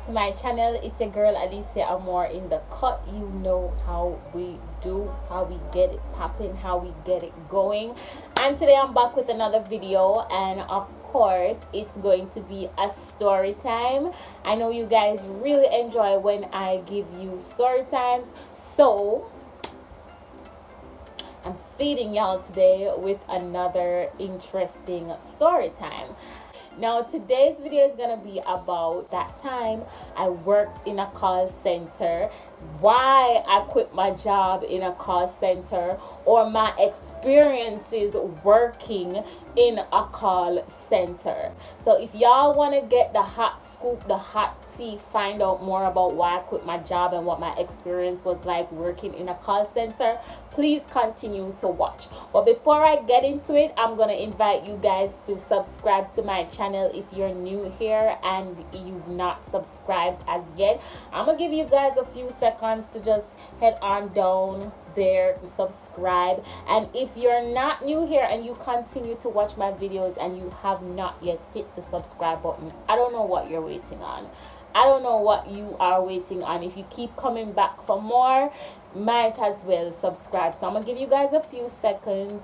to my channel. It's your girl Alicia Amor in the cut. You know how we do, how we get it popping, how we get it going. And today I'm back with another video, and of course it's going to be a story time. I know you guys really enjoy when I give you story times, so I'm feeding y'all today with another interesting story time. Now today's video is gonna be about that time I worked in a call center, why I quit my job in a call center, or my experiences working in a call center. So if y'all want to get the hot scoop, the hot tea, find out more about why I quit my job and what my experience was like working in a call center, please continue to watch. But before I get into it, I'm gonna invite you guys to subscribe to my channel if you're new here and you've not subscribed as yet. I'm gonna give you guys a few seconds to just head on down there to subscribe. And if you're not new here and you continue to watch my videos and you have not yet hit the subscribe button, I don't know what you're waiting on. I don't know what you are waiting on. If you keep coming back for more, might as well subscribe. So I'm gonna give you guys a few seconds.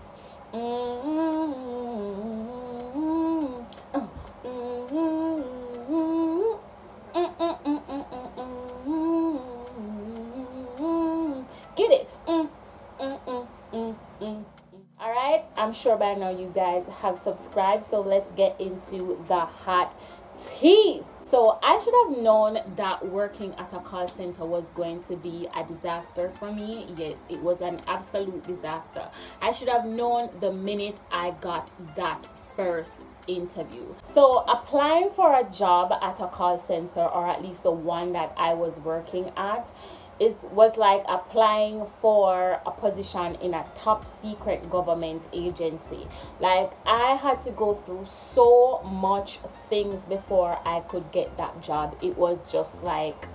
Get it. Alright, I'm sure by now you guys have subscribed, so let's get into the hot tea. So I should have known that working at a call center was going to be a disaster for me. Yes, it was an absolute disaster. I should have known the minute I got that first interview. So applying for a job at a call center, or at least the one that I was working at, was like applying for a position in a top secret government agency. Like, I had to go through so much things before I could get that job. It was just like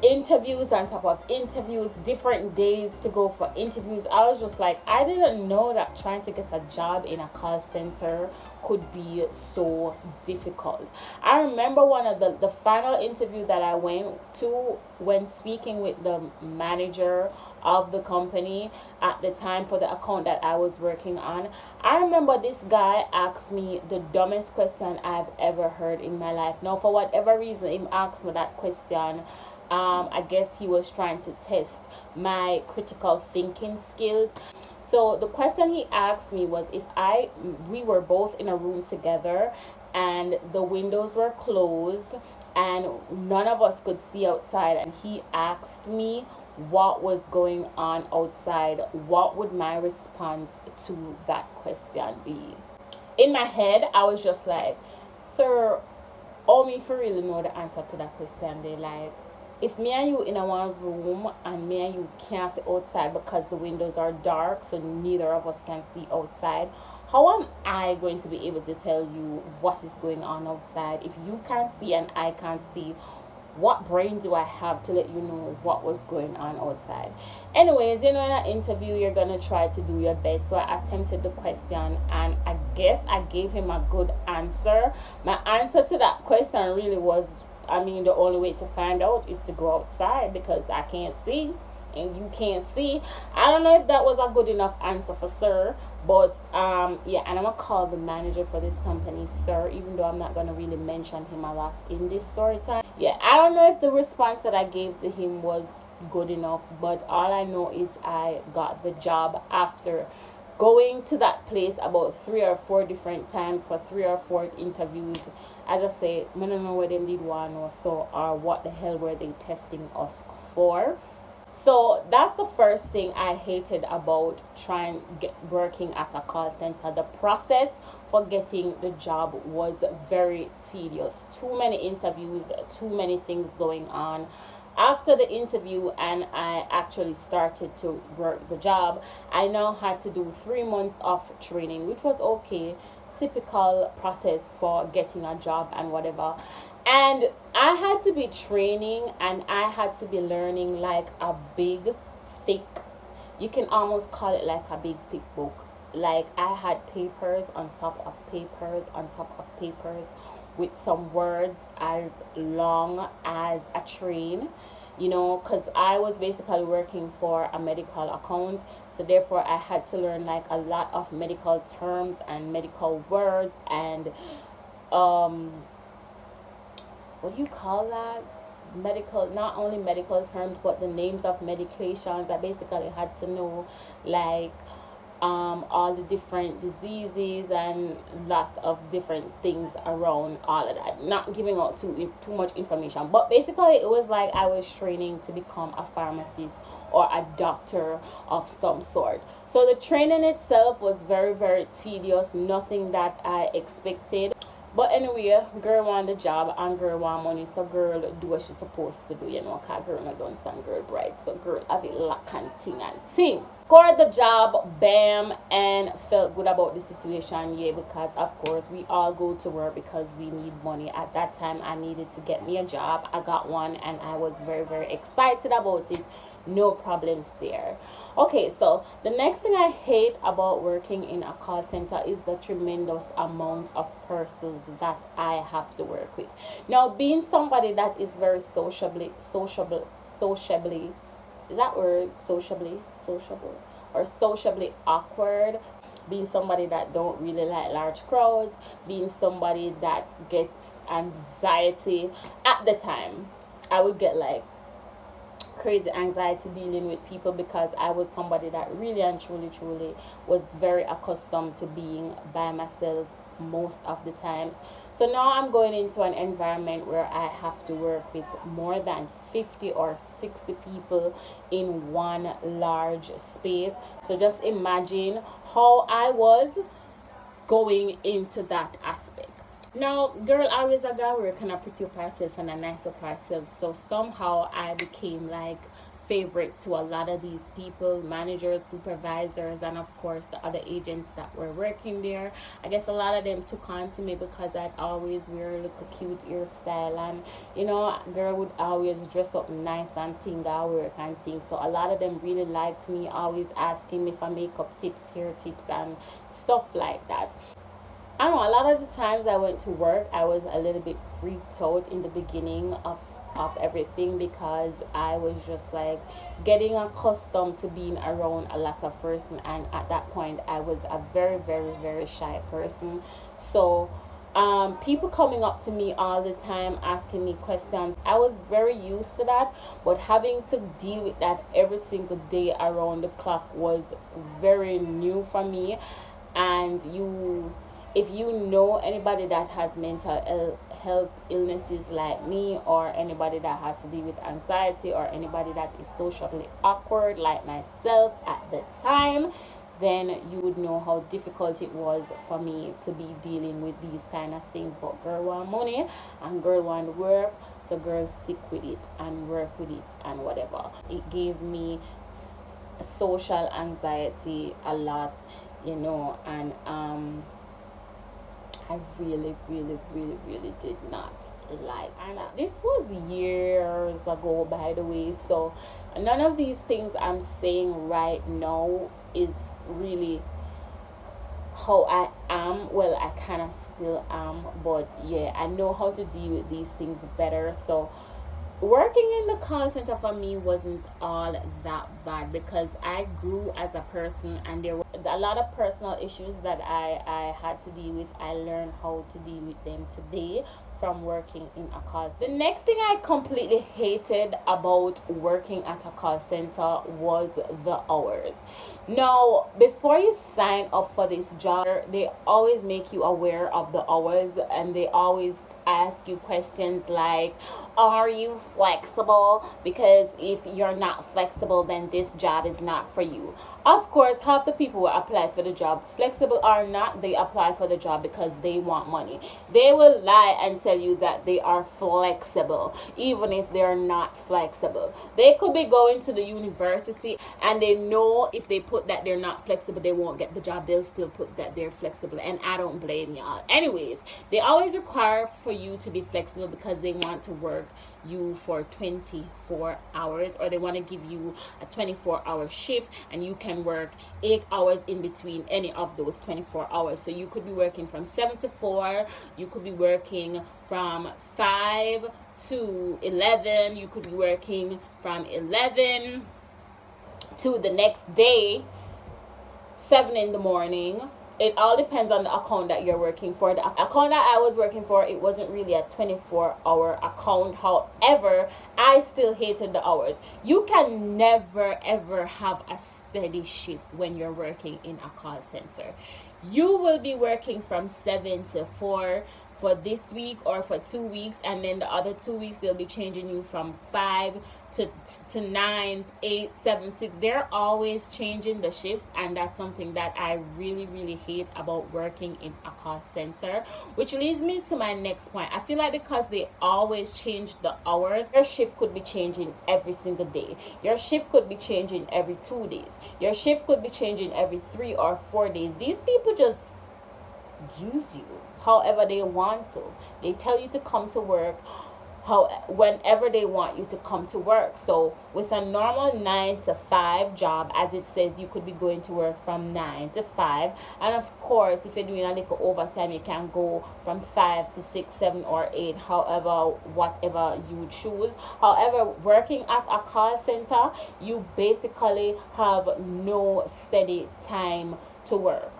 interviews on top of interviews, different days to go for interviews. I was just like, I didn't know that trying to get a job in a call center could be so difficult. I remember one of the final interview that I went to, when speaking with the manager of the company at the time for the account that I was working on. I remember this guy asked me the dumbest question I've ever heard in my life. Now, for whatever reason he asked me that question, I guess he was trying to test my critical thinking skills. So the question he asked me was, if we were both in a room together and the windows were closed and none of us could see outside, and he asked me what was going on outside, what would my response to that question be? In my head, I was just like, sir, all me for really know the answer to that question. They like, if me and you in a one room and me and you can't see outside because the windows are dark, so neither of us can see outside, how am I going to be able to tell you what is going on outside? If you can't see and I can't see, what brain do I have to let you know what was going on outside? Anyways, you know, in an interview, you're gonna try to do your best. So I attempted the question, and I guess I gave him a good answer. My answer to that question really was, the only way to find out is to go outside because I can't see and you can't see. I don't know if that was a good enough answer for sir, but yeah, and I'm gonna call the manager for this company sir, even though I'm not gonna really mention him a lot in this story time. Yeah, I don't know if the response that I gave to him was good enough, but all I know is I got the job after going to that place about 3 or 4 different times for 3 or 4 interviews. As I say, I don't know what they did one or so, or what the hell were they testing us for. So that's the first thing I hated about working at a call center. The process for getting the job was very tedious. Too many interviews, too many things going on. After the interview and I actually started to work the job, I now had to do 3 months of training, which was okay, typical process for getting a job and whatever. And I had to be training and I had to be learning like a big, thick, you can almost call it like a big, thick book. Like, I had papers on top of papers on top of papers with some words as long as a train, because I was basically working for a medical account. So therefore I had to learn like a lot of medical terms and medical words and um what do you call that, medical, not only medical terms but the names of medications. I basically had to know like all the different diseases and lots of different things around all of that. Not giving out too much information, but basically it was like I was training to become a pharmacist or a doctor of some sort. So the training itself was very, very tedious, nothing that I expected. But anyway, girl want the job and girl want money, so girl do what she's supposed to do, cause girl not done some girl bright, so girl have it lock and ting. Scored the job, bam, and felt good about the situation, yeah, because of course we all go to work because we need money. At that time I needed to get me a job. I got one and I was very, very excited about it. No problems there. Okay, so the next thing I hate about working in a call center is the tremendous amount of persons that I have to work with. Now, being somebody that is very sociably, is that word sociable or sociably awkward, being somebody that don't really like large crowds, being somebody that gets anxiety. At the time I would get like crazy anxiety dealing with people because I was somebody that really and truly was very accustomed to being by myself most of the times. So now I'm going into an environment where I have to work with more than 50 or 60 people in one large space. So just imagine how I was going into that aspect. Now, girl always a guy working a pretty up herself and a nice up herself. So somehow I became like favorite to a lot of these people, managers, supervisors, and of course the other agents that were working there. I guess a lot of them took on to me because I'd always wear a little cute hairstyle, and girl would always dress up nice and thing at work and things. So a lot of them really liked me, always asking me for makeup tips, hair tips, and stuff like that. I don't know, a lot of the times I went to work, I was a little bit freaked out in the beginning of everything because I was just like getting accustomed to being around a lot of person, and at that point I was a very, very, very shy person. So people coming up to me all the time asking me questions, I was very used to that, but having to deal with that every single day around the clock was very new for me. And if you know anybody that has mental health illnesses like me, or anybody that has to deal with anxiety, or anybody that is socially awkward like myself at the time, then you would know how difficult it was for me to be dealing with these kind of things. But girl want money and girl want work, so girl stick with it and work with it and whatever. It gave me social anxiety a lot, and I really, really, really, really did not like that. This was years ago, by the way, so none of these things I'm saying right now is really how I am. Well, I kind of still am, but yeah, I know how to deal with these things better. So working in the call center for me wasn't all that bad because I grew as a person, and there were a lot of personal issues that I had to deal with. I learned how to deal with them today from working in a call center. The next thing I completely hated about working at a call center was the hours. Now, before you sign up for this job, they always make you aware of the hours, and they always ask you questions like, are you flexible? Because if you're not flexible, then this job is not for you. Of course, half the people who apply for the job, flexible or not, they apply for the job because they want money. They will lie and tell you that they are flexible even if they're not flexible. They could be going to the university and they know if they put that they're not flexible, they won't get the job. They'll still put that they're flexible, and I don't blame y'all. Anyways, they always require for you to be flexible because they want to work work you for 24 hours, or they want to give you a 24-hour shift and you can work 8 hours in between any of those 24 hours. So you could be working from 7 to 4, you could be working from 5 to 11, you could be working from 11 to the next day 7 in the morning. It all depends on the account that you're working for. The account that I was working for, it wasn't really a 24-hour account. However, I still hated the hours. You can never ever have a steady shift when you're working in a call center. You will be working from 7 to 4 for this week or for 2 weeks, and then the other 2 weeks they'll be changing you from 5 to 9, 8, 7, 6. They're always changing the shifts, and that's something that I really hate about working in a call center, which leads me to my next point. I feel like because they always change the hours, your shift could be changing every single day. Your shift could be changing every 2 days. Your shift could be changing every 3 or 4 days. These people just use you however they want to. They tell you to come to work whenever they want you to come to work. So with a normal 9 to 5 job, as it says, you could be going to work from 9 to 5, and of course if you're doing a little overtime, you can go from 5 to 6, 7 or 8, however, whatever you choose. However, working at a call center, you basically have no steady time to work.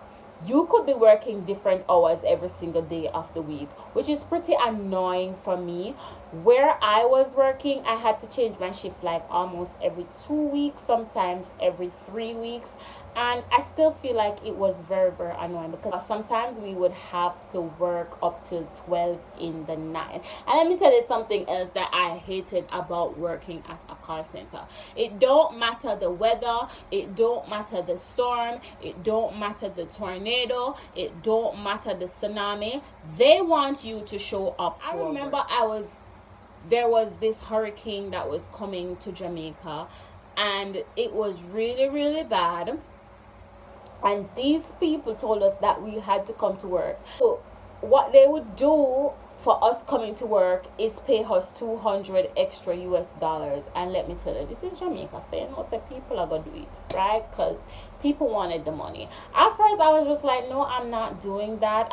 You could be working different hours every single day of the week, which is pretty annoying for me. Where I was working, I had to change my shift like almost every 2 weeks, sometimes every 3 weeks. And I still feel like it was very annoying, because sometimes we would have to work up till 12 in the night. And let me tell you something else that I hated about working at a call center. It don't matter the weather, it don't matter the storm, it don't matter the tornado, it don't matter the tsunami. They want you to show up. I remember there was this hurricane that was coming to Jamaica, and it was really bad. And these people told us that we had to come to work. So what they would do for us coming to work is pay us 200 extra US dollars. And let me tell you, this is Jamaica, saying most of people are gonna do it, right? Because people wanted the money. At first I was just like, no, I'm not doing that.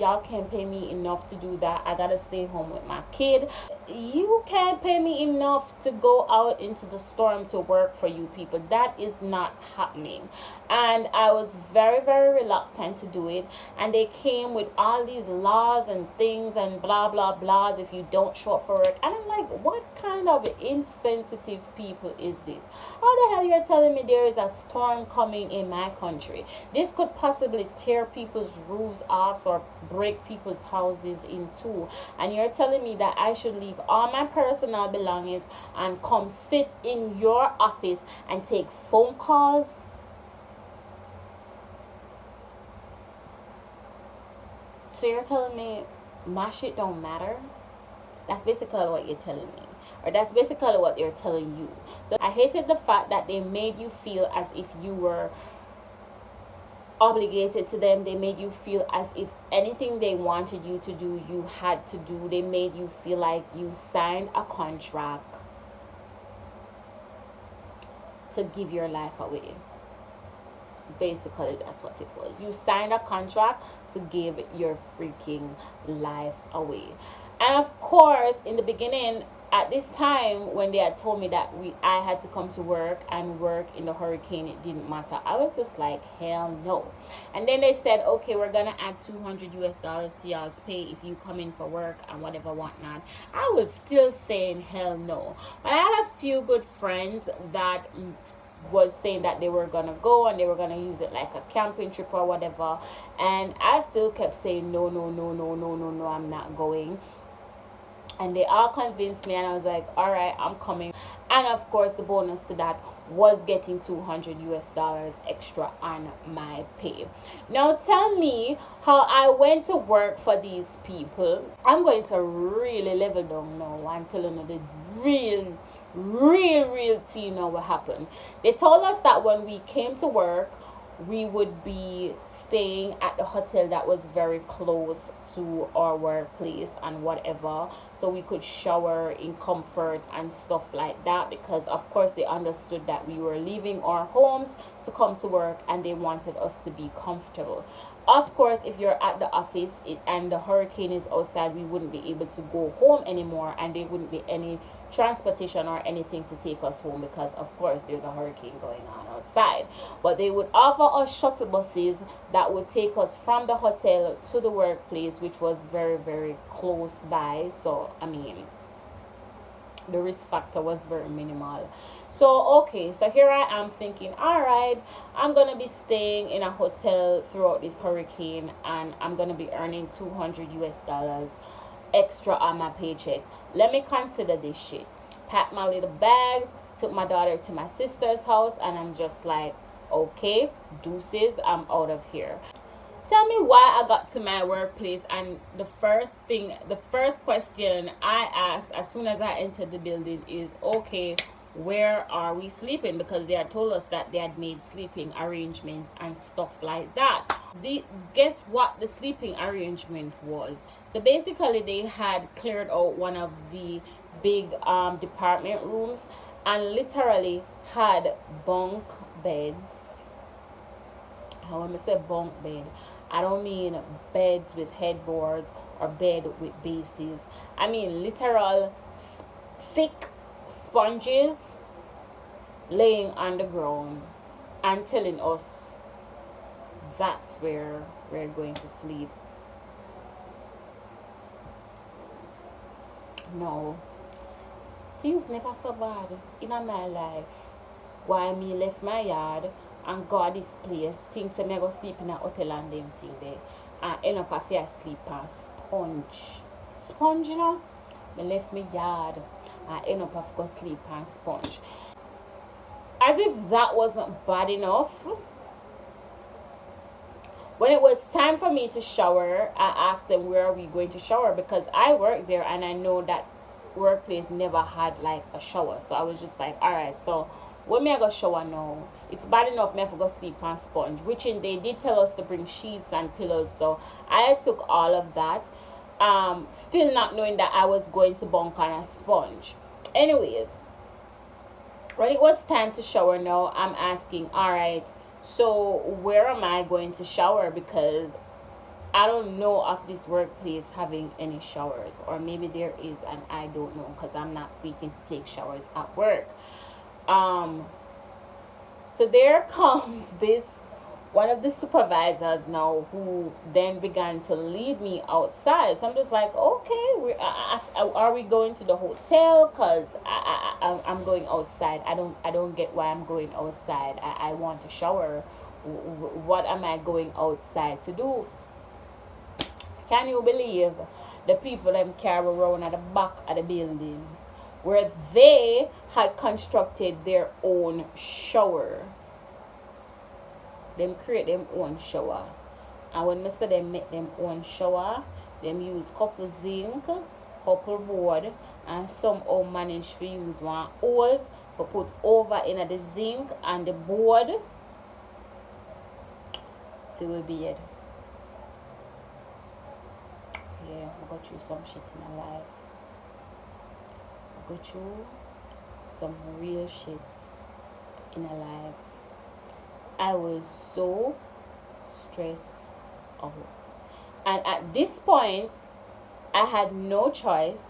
Y'all can't pay me enough to do that. I gotta stay home with my kid. You can't pay me enough to go out into the storm to work for you people. That is not happening. And I was very reluctant to do it. And they came with all these laws and things and blah blahs if you don't show up for work. And I'm like, what kind of insensitive people is this? How the hell you're telling me there is a storm coming in my country? This could possibly tear people's roofs off or break people's houses in two, and you're telling me that I should leave all my personal belongings and come sit in your office and take phone calls? So you're telling me my shit don't matter? That's basically what you're telling me. Or that's basically what they're telling you. So I hated the fact that they made you feel as if you were obligated to them. They made you feel as if anything they wanted you to do, you had to do. They made you feel like you signed a contract to give your life away. Basically, that's what it was. You signed a contract to give your freaking life away. And of course, in the beginning, at this time, when they had told me that I had to come to work and work in the hurricane, it didn't matter. I was just like, hell no. And then they said, okay, we're gonna add 200 US dollars to y'all's pay if you come in for work and whatever whatnot. I was still saying hell no. But I had a few good friends that was saying that they were gonna go and they were gonna use it like a camping trip or whatever, and I still kept saying no, I'm not going. And they all convinced me, and I was like, all right, I'm coming. And of course, the bonus to that was getting 200 US dollars extra on my pay. Now tell me how I went to work for these people. I'm going to really level down now. I'm telling you the real tea now what happened. They told us that when we came to work, we would be staying at the hotel that was very close to our workplace and whatever, so we could shower in comfort and stuff like that, because of course they understood that we were leaving our homes to come to work and they wanted us to be comfortable. Of course, if you're at the office and the hurricane is outside, we wouldn't be able to go home anymore, and there wouldn't be any transportation or anything to take us home, because of course there's a hurricane going on outside. But they would offer us shuttle buses that would take us from the hotel to the workplace, which was very, very close by. So I mean, the risk factor was very minimal. So okay, so here I am thinking, all right, I'm gonna be staying in a hotel throughout this hurricane, and I'm gonna be earning 200 US dollars extra on my paycheck. Let me consider this shit. Packed my little bags, took my daughter to my sister's house, and I'm just like, okay, deuces, I'm out of here. Tell me why I got to my workplace, and the first question I asked as soon as I entered the building is, okay, where are we sleeping? Because they had told us that they had made sleeping arrangements and stuff like that. Guess what the sleeping arrangement was? So basically they had cleared out one of the big department rooms and literally had bunk beds. When I say bunk bed, I don't mean beds with headboards or bed with bases. I mean literal thick sponges laying on the ground and telling us that's where we're going to sleep. No, things never so bad in my life. Why me left my yard and got this place, things say me go sleep in a hotel and them thing there, and end up a fair sleep on sponge, you know. Me left my yard and end up have go sleep on sponge. As if that wasn't bad enough, when it was time for me to shower, I asked them, where are we going to shower? Because I work there and I know that workplace never had like a shower. So I was just like, all right, so when me I go shower now, it's bad enough me I have to go sleep on sponge, which they did tell us to bring sheets and pillows. So I took all of that, still not knowing that I was going to bunk on a sponge. Anyways, when it was time to shower now, I'm asking, all right, so where am I going to shower? Because I don't know of this workplace having any showers, or maybe there is and I don't know, because I'm not seeking to take showers at work. So there comes this one of the supervisors now, who then began to lead me outside. So I'm just like, okay, are we going to the hotel? Because I'm going outside. I don't get why I'm going outside. I want to shower. What am I going outside to do? Can you believe the people them carry around at the back of the building, where they had constructed their own shower? Them create them own shower. And when I say them make them own shower, them use couple zinc, couple board, and somehow manage to use one hose to put over in the zinc and the board to the bed. Yeah, I go through some shit in my life. I go through some real shit in my life. I was so stressed out. And at this point, I had no choice.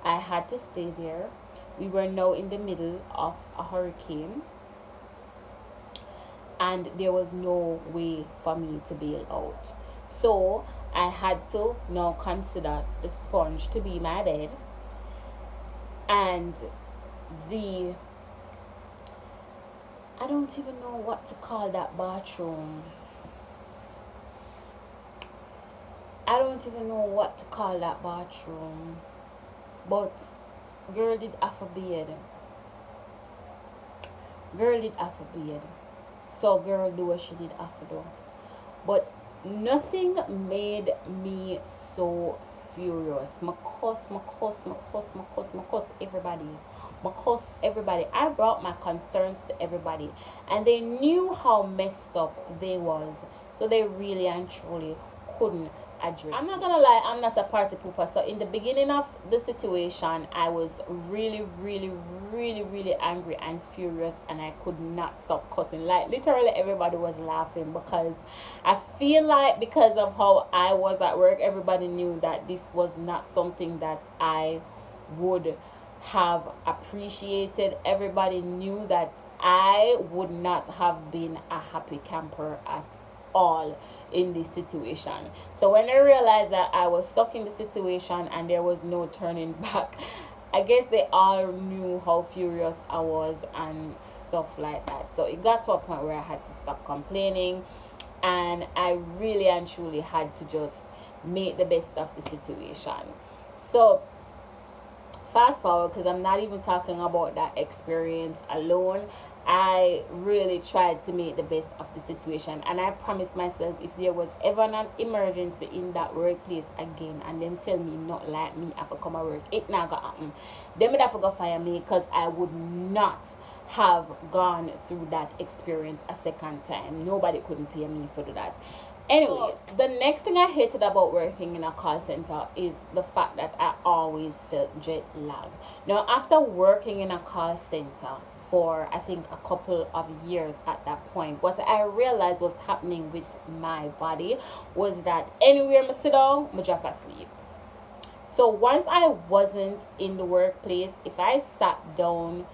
I had to stay there. We were now in the middle of a hurricane, and there was no way for me to bail out. So I had to now consider the sponge to be my bed, and I don't even know what to call that bathroom. I don't even know what to call that bathroom. But girl did have a bed. So girl do what she did have to do. But nothing made me so furious. Everybody. Everybody. I brought my concerns to everybody, and they knew how messed up they was. So they really and truly couldn't address. I'm not gonna lie, I'm not a party pooper. So in the beginning of the situation, I was really angry and furious, and I could not stop cussing. Like literally everybody was laughing, because I feel like because of how I was at work, everybody knew that this was not something that I would have appreciated. Everybody knew that I would not have been a happy camper at all in this situation. So when I realized that I was stuck in the situation and there was no turning back, I guess they all knew how furious I was and stuff like that. So it got to a point where I had to stop complaining, and I really and truly had to just make the best of the situation. So fast forward, because I'm not even talking about that experience alone, I really tried to make the best of the situation, and I promised myself if there was ever an emergency in that workplace again and them tell me not like me I have to come to work, it not gonna happen. Them would have to go fire me, because I would not have gone through that experience a second time. Nobody couldn't pay me for that. Anyways, the next thing I hated about working in a call center is the fact that I always felt jet lag. Now, after working in a call center for I think a couple of years at that point, what I realized was happening with my body was that anywhere I sit down, I drop asleep. So once I wasn't in the workplace, if I sat down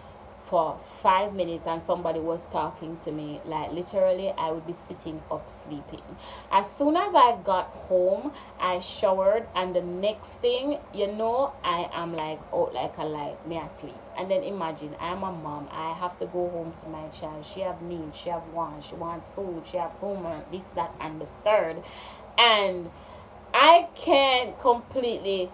for 5 minutes and somebody was talking to me, like literally I would be sitting up sleeping. As soon as I got home, I showered, and the next thing you know, I am like out like a light, me asleep. And then imagine, I am a mom, I have to go home to my child. She have needs, she have wants, she want food, she have homework, this, that, and the third, and I can't completely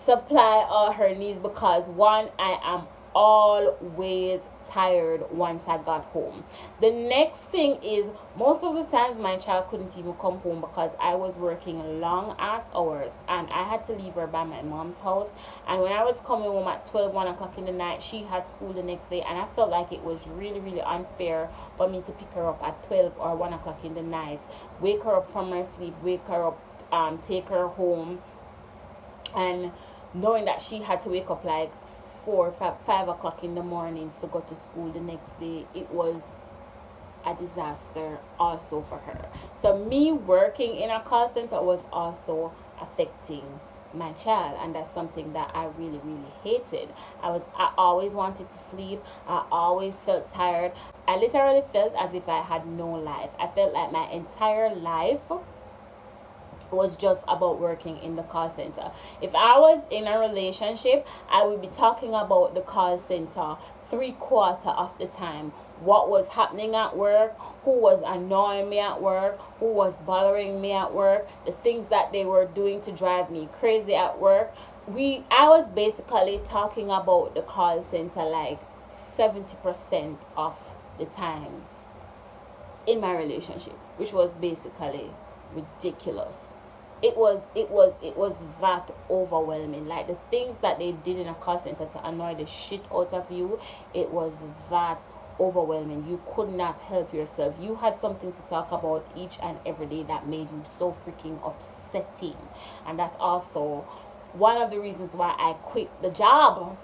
supply all her needs, because one, I am always tired once I got home. The next thing is, most of the times my child couldn't even come home because I was working long ass hours, and I had to leave her by my mom's house. And when I was coming home at 1 o'clock in the night, she had school the next day, and I felt like it was really unfair for me to pick her up at 12 or 1 o'clock in the night, wake her up from her sleep, wake her up, take her home, and knowing that she had to wake up like 5 o'clock in the mornings to go to school the next day. It was a disaster also for her. So me working in a call center was also affecting my child, and that's something that I really hated. I always wanted to sleep. I always felt tired. I literally felt as if I had no life. I felt like my entire life was just about working in the call center. If I was in a relationship, I would be talking about the call center 3/4 of the time. What was happening at work, who was annoying me at work, who was bothering me at work, the things that they were doing to drive me crazy at work. I was basically talking about the call center like 70% of the time in my relationship, which was basically ridiculous. It was that overwhelming. Like the things that they did in a call center to annoy the shit out of you, it was that overwhelming. You could not help yourself. You had something to talk about each and every day that made you so freaking upsetting. And that's also one of the reasons why I quit the job.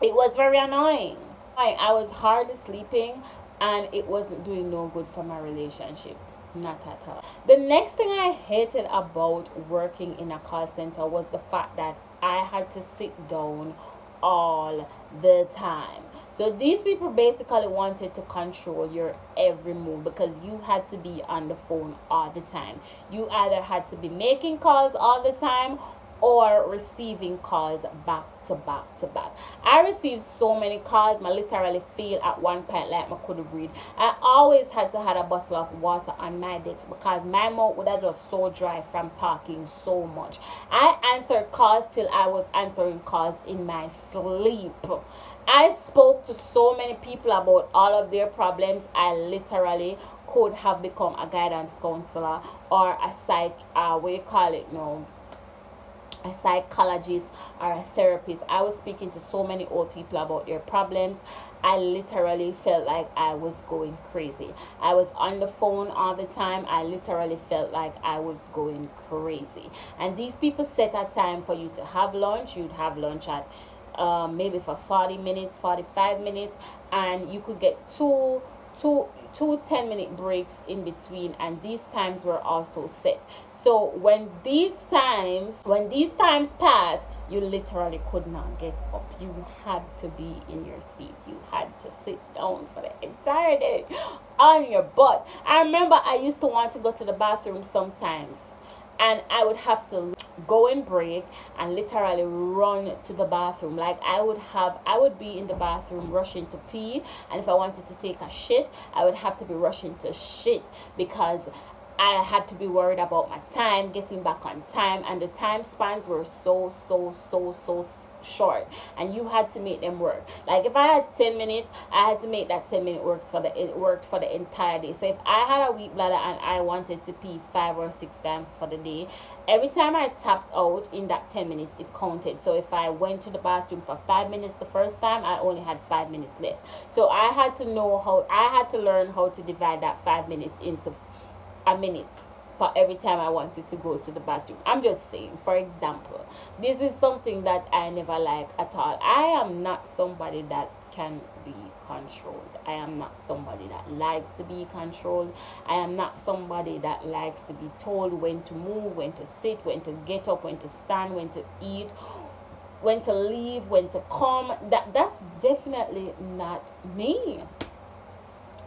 It was very annoying. I was hardly sleeping, and it wasn't doing no good for my relationship. Not at all. The next thing I hated about working in a call center was the fact that I had to sit down all the time. So these people basically wanted to control your every move, because you had to be on the phone all the time. You either had to be making calls all the time or receiving calls back to back. I received so many calls, I literally feel at one point like I couldn't breathe. I always had to have a bottle of water on my desk, because my mouth would have just so dry from talking so much. I answered calls till I was answering calls in my sleep. I spoke to so many people about all of their problems. I literally could have become a guidance counselor or a a psychologist or a therapist. I was speaking to so many old people about their problems. I literally felt like I was going crazy. I was on the phone all the time. I literally felt like I was going crazy. And these people set a time for you to have lunch. You'd have lunch at maybe for 40 minutes, 45 minutes, and you could get two 10-minute breaks in between, and these times were also set. So when these times pass, you literally could not get up. You had to be in your seat. You had to sit down for the entire day on your butt. I remember I used to want to go to the bathroom sometimes, and I would have to go and break and literally run to the bathroom. Like I would be in the bathroom rushing to pee, and if I wanted to take a shit, I would have to be rushing to shit because I had to be worried about my time, getting back on time, and the time spans were so short, and you had to make them work. Like if I had 10 minutes, I had to make that 10 minute it worked for the entire day. So if I had a weak bladder and I wanted to pee 5 or 6 times for the day, every time I tapped out in that 10 minutes, it counted. So if I went to the bathroom for 5 minutes the first time, I only had 5 minutes left. So I had to learn how to divide that 5 minutes into a minute for every time I wanted to go to the bathroom. I'm just saying, for example, this is something that I never like at all. I am not somebody that can be controlled. I am not somebody that likes to be controlled. I am not somebody that likes to be told when to move, when to sit, when to get up, when to stand, when to eat, when to leave, when to come. That's definitely not me.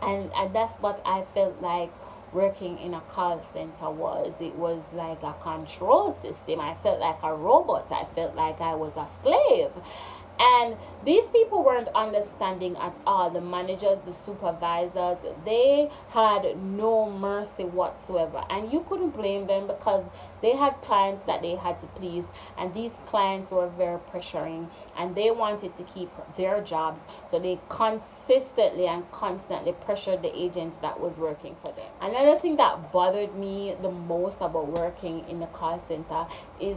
And that's what I felt like working in a call center was. It was like a control system. I felt like a robot. I felt like I was a slave. And these people weren't understanding at all. The managers, the supervisors, they had no mercy whatsoever. And you couldn't blame them because they had clients that they had to please. And these clients were very pressuring. And they wanted to keep their jobs. So they consistently and constantly pressured the agents that was working for them. Another thing that bothered me the most about working in the call center is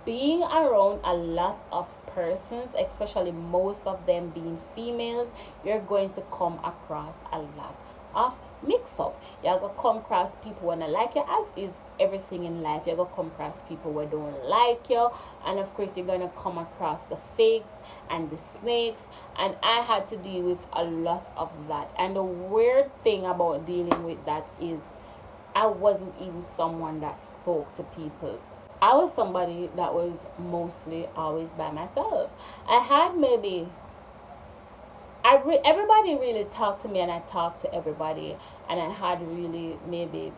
being around a lot of persons, especially most of them being females. You're going to come across a lot of mix up. You're gonna come across people wanna like you, as is everything in life. You're gonna come across people who don't like you, and of course you're gonna come across the fakes and the snakes, and I had to deal with a lot of that. And the weird thing about dealing with that is I wasn't even someone that spoke to people. I was somebody that was mostly always by myself. I had maybe everybody really talked to me, and I talked to everybody, and I had really maybe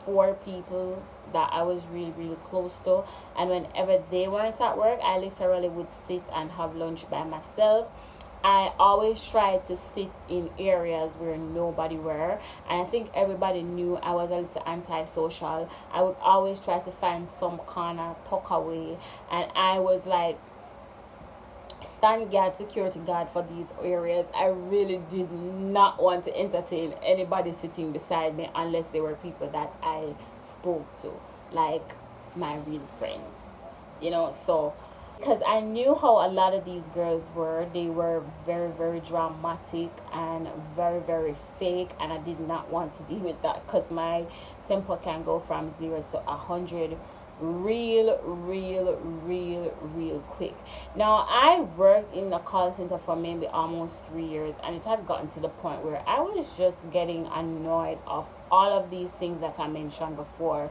4 people that I was really close to, and whenever they weren't at work, I literally would sit and have lunch by myself. I always tried to sit in areas where nobody were, and I think everybody knew I was a little antisocial. I would always try to find some corner, tuck away, and I was like stand guard, security guard for these areas. I really did not want to entertain anybody sitting beside me unless they were people that I spoke to, like my real friends, so because I knew how a lot of these girls were. They were very dramatic and very fake, and I did not want to deal with that because my temper can go from 0 to 100 real quick. Now I worked in the call center for maybe almost 3 years, and it had gotten to the point where I was just getting annoyed of all of these things that I mentioned before.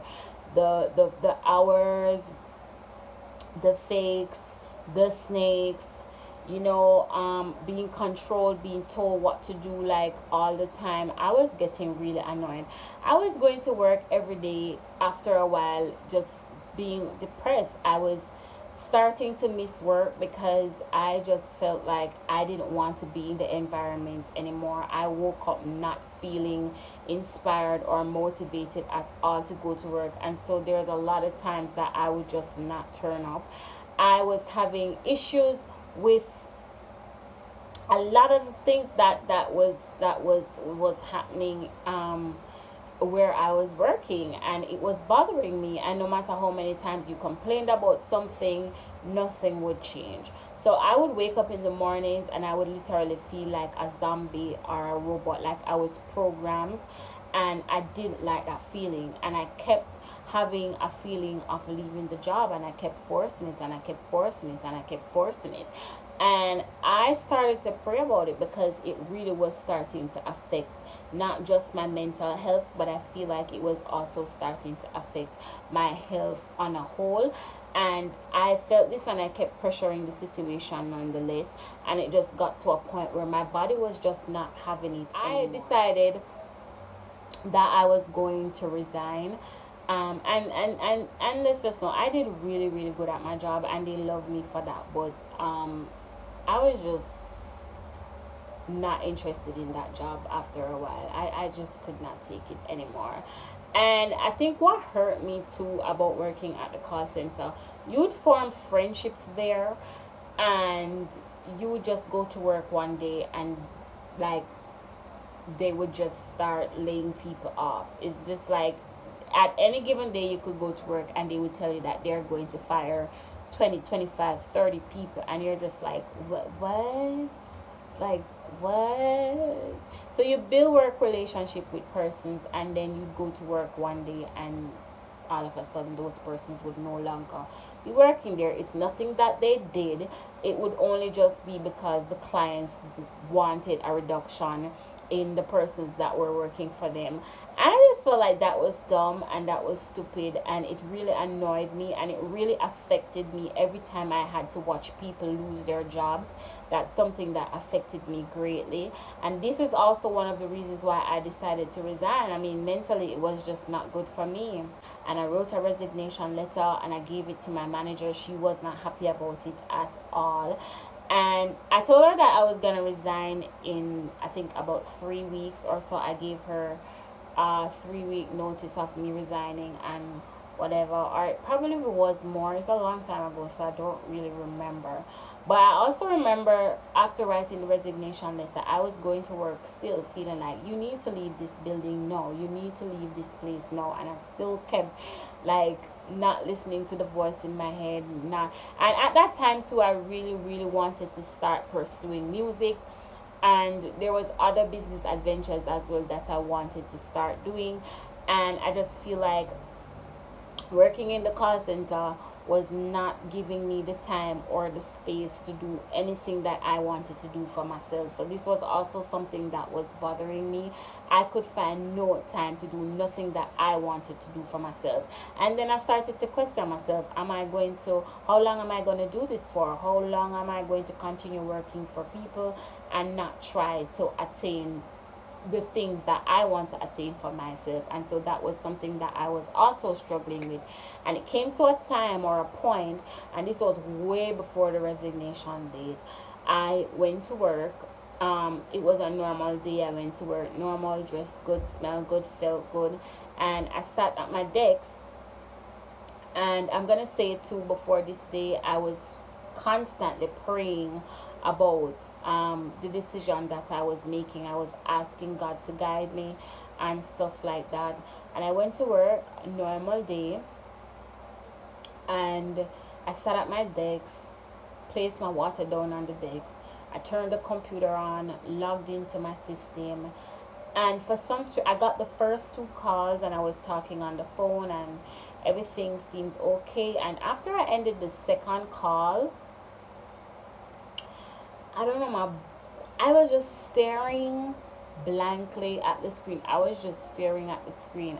The hours, the fakes, the snakes, being controlled, being told what to do like all the time. I was getting really annoyed. I was going to work every day after a while, just being depressed. I was starting to miss work because I just felt like I didn't want to be in the environment anymore. I woke up not feeling inspired or motivated at all to go to work, and so there's a lot of times that I would just not turn up. I was having issues with a lot of the things that was happening where I was working, and it was bothering me. And no matter how many times you complained about something, nothing would change. So I would wake up in the mornings and I would literally feel like a zombie or a robot, like I was programmed. And I didn't like that feeling. And I kept having a feeling of leaving the job, and I kept forcing it, and I kept forcing it, and I kept forcing it. And I started to pray about it because it really was starting to affect not just my mental health, but I feel like it was also starting to affect my health on a whole. And I felt this, and I kept pressuring the situation nonetheless, and it just got to a point where my body was just not having it anymore. I decided that I was going to resign. And let's just know, I did really, really good at my job, and they loved me for that. But I was just not interested in that job after a while. I just could not take it anymore. And I think what hurt me too about working at the call center, you would form friendships there, and you would just go to work one day and, like, they would just start laying people off. It's just like at any given day you could go to work and they would tell you that they're going to fire 20, 25, 30 people, and you're just like, what? Like, what? So you build work relationship with persons, and then you go to work one day and all of a sudden those persons would no longer be working there. It's nothing that they did, it would only just be because the clients wanted a reduction in the persons that were working for them. And I just felt like that was dumb and that was stupid, and it really annoyed me, and it really affected me every time I had to watch people lose their jobs. That's something that affected me greatly, and this is also one of the reasons why I decided to resign. I mean, mentally it was just not good for me. And I wrote a resignation letter and I gave it to my manager. She was not happy about it at all. And I told her that I was gonna resign in, I think, about 3 weeks or so. I gave her a 3 week notice of me resigning and whatever, or it probably was more. It's a long time ago, so I don't really remember. But I also remember after writing the resignation letter, I was going to work still feeling like, you need to leave this building, no, you need to leave this place, no. And I still kept, like, not listening to the voice in my head. Not, and at that time too, I really, really wanted to start pursuing music, and there was other business adventures as well that I wanted to start doing. And I just feel like working in the call center was not giving me the time or the space to do anything that I wanted to do for myself. So this was also something that was bothering me. I could find no time to do nothing that I wanted to do for myself. And then I started to question myself, how long am I going to do this for? How long am I going to continue working for people and not try to attain the things that I want to attain for myself? And so that was something that I was also struggling with. And it came to a time or a point, and this was way before the resignation date. I went to work. It was a normal day. I went to work normal, dressed good, smelled good, felt good, and I sat at my desk. And I'm gonna say too, before this day, I was constantly praying about the decision that I was making. I was asking God to guide me and stuff like that. And I went to work, a normal day, and I sat at my desk, placed my water down on the desk. I turned the computer on, logged into my system, and for some I got the first two calls, and I was talking on the phone, and everything seemed okay. And after I ended the second call, I don't know, I was just staring blankly at the screen. I was just staring at the screen.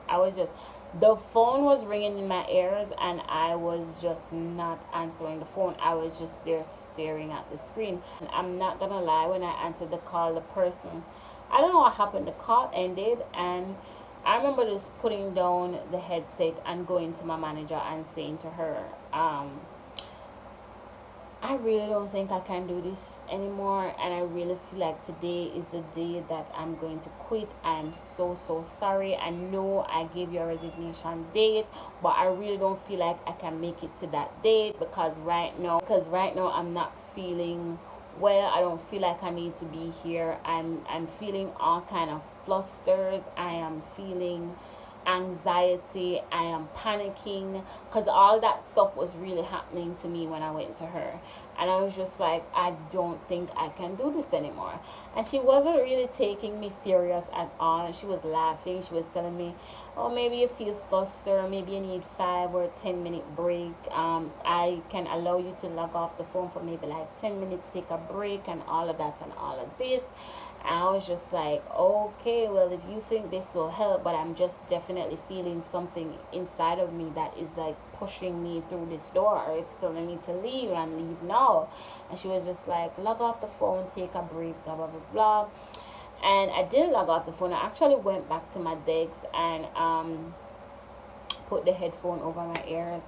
The phone was ringing in my ears, and I was just not answering the phone. I was just there staring at the screen. And I'm not gonna lie, when I answered the call, the person, I don't know what happened, the call ended, and I remember just putting down the headset and going to my manager and saying to her, I really don't think I can do this anymore, and I really feel like today is the day that I'm going to quit. I'm so sorry. I know I gave you a resignation date, but I really don't feel like I can make it to that date because right now I'm not feeling well, I don't feel like I need to be here. I'm feeling all kind of flusters. I am feeling anxiety. I am panicking because all that stuff was really happening to me when I went to her. And I was just like, I don't think I can do this anymore. And she wasn't really taking me serious at all. She was laughing. She was telling me, oh, maybe you feel flustered. Maybe you need 5 or 10 minute break. I can allow you to log off the phone for maybe like 10 minutes, take a break, and all of that and all of this. I was just like, okay, well, if you think this will help, but I'm just definitely feeling something inside of me that is like pushing me through this door. It's telling me to leave and leave now. And she was just like, log off the phone, take a break, blah, blah, blah, blah. And I did log off the phone. I actually went back to my desk and put the headphone over my ears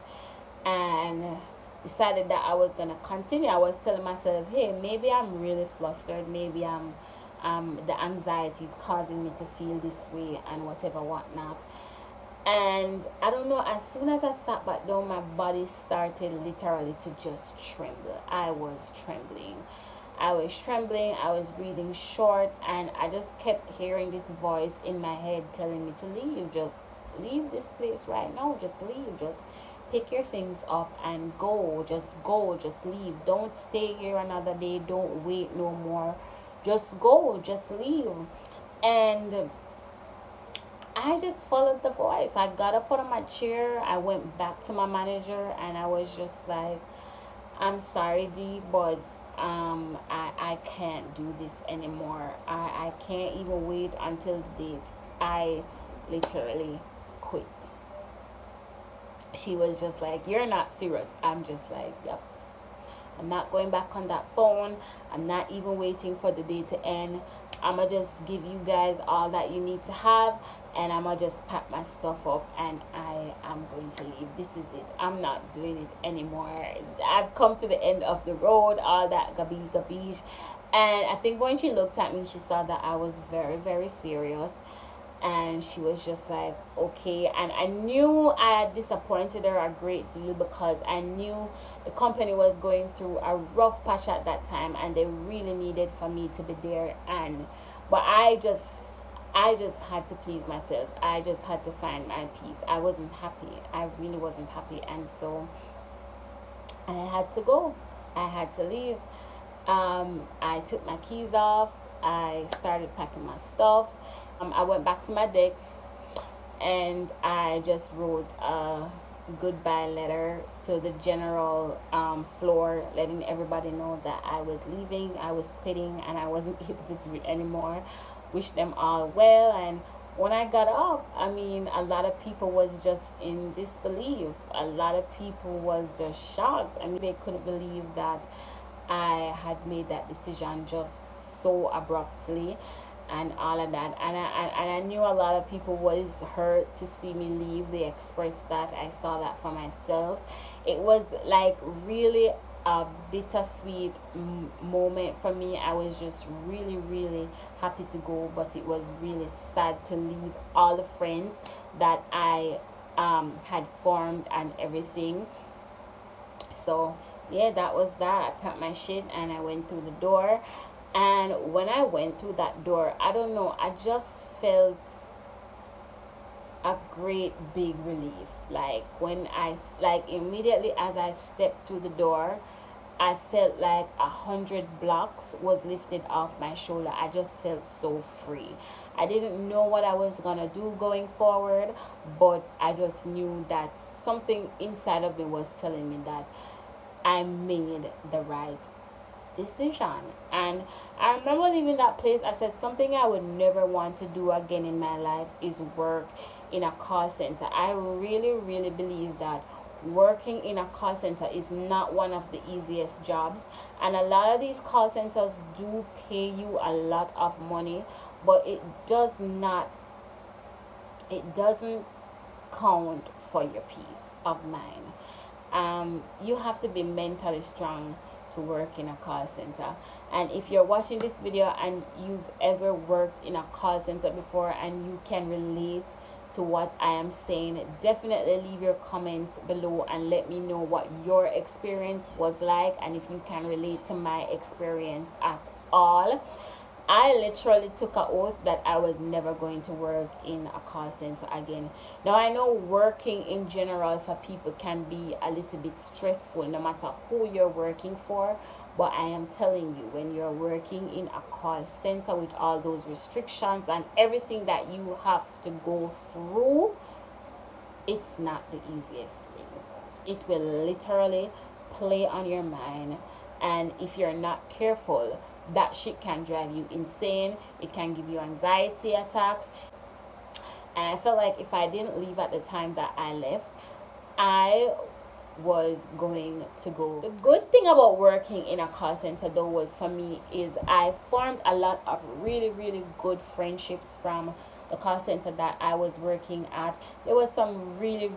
and decided that I was gonna continue. I was telling myself, hey, maybe I'm really flustered. Maybe the anxiety is causing me to feel this way and whatever whatnot. And I don't know, as soon as I sat back down, my body started literally to just tremble. I was trembling. I was breathing short, and I just kept hearing this voice in my head telling me to leave. Just leave this place right now. Just leave. Just pick your things up and go. Just go. Just leave. Don't stay here another day. Don't wait no more. Just go. Just leave. And I just followed the voice. I got up out of my chair. I went back to my manager and I was just like, I'm sorry, D, but I can't do this anymore. I can't even wait until the date. I literally quit. She was just like, you're not serious. I'm just like, yep. I'm not going back on that phone. I'm not even waiting for the day to end. I'ma just give you guys all that you need to have, and I'ma just pack my stuff up and I am going to leave. This is it. I'm not doing it anymore. I've come to the end of the road, all that gabish. And I think when she looked at me, she saw that I was very, very serious. And she was just like, okay. And I knew I had disappointed her a great deal because I knew the company was going through a rough patch at that time and they really needed for me to be there. And but I just had to please myself. I just had to find my peace. I wasn't happy. I really wasn't happy. And so I had to go. I had to leave. I took my keys off. I started packing my stuff. I went back to my desk and I just wrote a goodbye letter to the general floor, letting everybody know that I was leaving, I was quitting, and I wasn't able to do it anymore. Wish them all well. And when I got up, I mean, a lot of people was just in disbelief. A lot of people was just shocked. I mean, they couldn't believe that I had made that decision just so abruptly and all of that. And I knew a lot of people was hurt to see me leave. They expressed that. I saw that for myself. It was like really a bittersweet moment for me. I was just really, really happy to go, but it was really sad to leave all the friends that I had formed and everything. So yeah, that was that. I packed my shit and I went through the door. And when I went through that door, I don't know, I just felt a great big relief. Like like immediately as I stepped through the door, I felt like 100 blocks was lifted off my shoulder. I just felt so free. I didn't know what I was gonna do going forward, but I just knew that something inside of me was telling me that I made the right decision. And I remember leaving that place, I said something I would never want to do again in my life is work in a call center. I really, really believe that working in a call center is not one of the easiest jobs, and a lot of these call centers do pay you a lot of money, but it doesn't count for your peace of mind. You have to be mentally strong to work in a call center. And if you're watching this video and you've ever worked in a call center before and you can relate to what I am saying. Definitely leave your comments below and let me know what your experience was like, and if you can relate to my experience at all. I literally took an oath that I was never going to work in a call center again. Now, I know working in general for people can be a little bit stressful no matter who you're working for. But I am telling you, when you're working in a call center with all those restrictions and everything that you have to go through, it's not the easiest thing. It will literally play on your mind, and if you're not careful, that shit can drive you insane. It can give you anxiety attacks. And I felt like if I didn't leave at the time that I left, I was going to go. The good thing about working in a call center though was, for me, is I formed a lot of really good friendships from the call center that I was working at. There was some really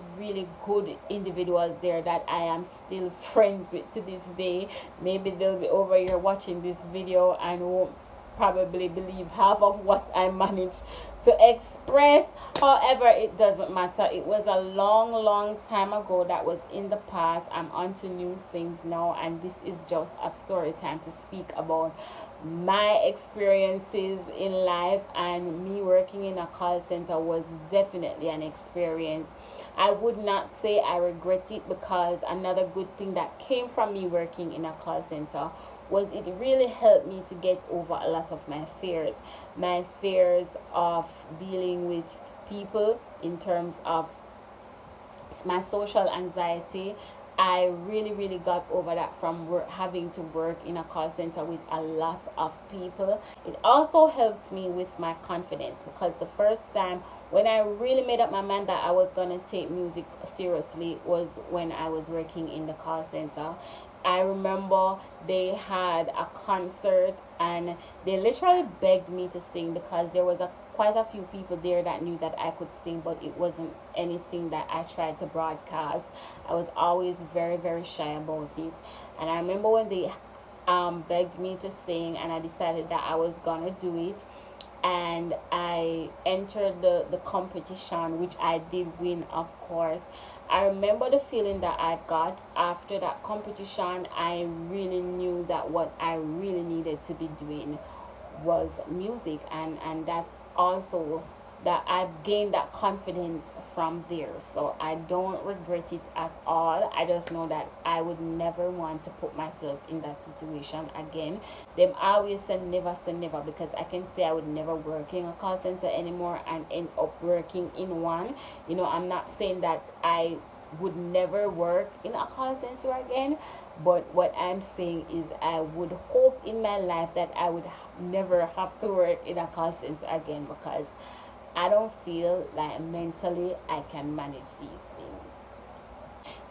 good individuals there that I am still friends with to this day. Maybe they'll be over here watching this video and won't probably believe half of what I managed to express. However, it doesn't matter. It was a long time ago. That was in the past. I'm on to new things now, and this is just a story time to speak about my experiences in life. And me working in a call center was definitely an experience. I would not say I regret it, because another good thing that came from me working in a call center was it really helped me to get over a lot of my fears of dealing with people, in terms of my social anxiety. I really got over that from having to work in a call center with a lot of people. It also helped me with my confidence, because the first time when I really made up my mind that I was gonna take music seriously was when I was working in the call center. I remember they had a concert and they literally begged me to sing, because there was quite a few people there that knew that I could sing, but it wasn't anything that I tried to broadcast. I was always very shy about it. And I remember when they begged me to sing, and I decided that I was gonna do it, and I entered the competition, which I did win, of course. I remember the feeling that I got after that competition. I really knew that what I really needed to be doing was music, and that also that I gained that confidence from there. So I don't regret it at all. I just know that I would never want to put myself in that situation again. Them always say never, because I can say I would never work in a call center anymore and end up working in one. You know, I'm not saying that I would never work in a call center again, but what I'm saying is I would hope in my life that I would never have to work in a call center again, because I don't feel like mentally I can manage these things.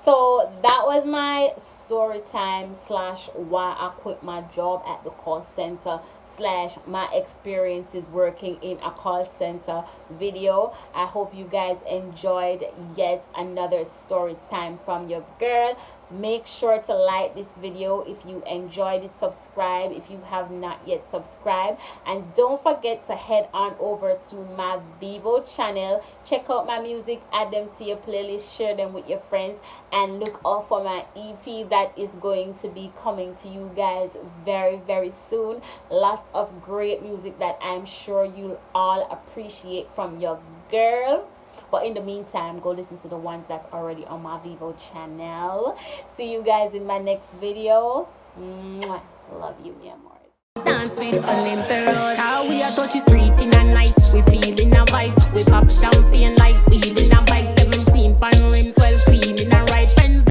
So that was my story time slash why I quit my job at the call center slash my experiences working in a call center video. I hope you guys enjoyed yet another story time from your girl. Make sure to like this video if you enjoyed it. Subscribe if you have not yet subscribed, and don't forget to head on over to my Vivo channel. Check out my music, add them to your playlist, share them with your friends, and look out for my EP that is going to be coming to you guys very soon. Lots of great music that I'm sure you'll all appreciate from your girl. But in the meantime, go listen to the ones that's already on my Vivo channel. See you guys in my next video. Mwah. Love you, mi amor. Dance with Olympus.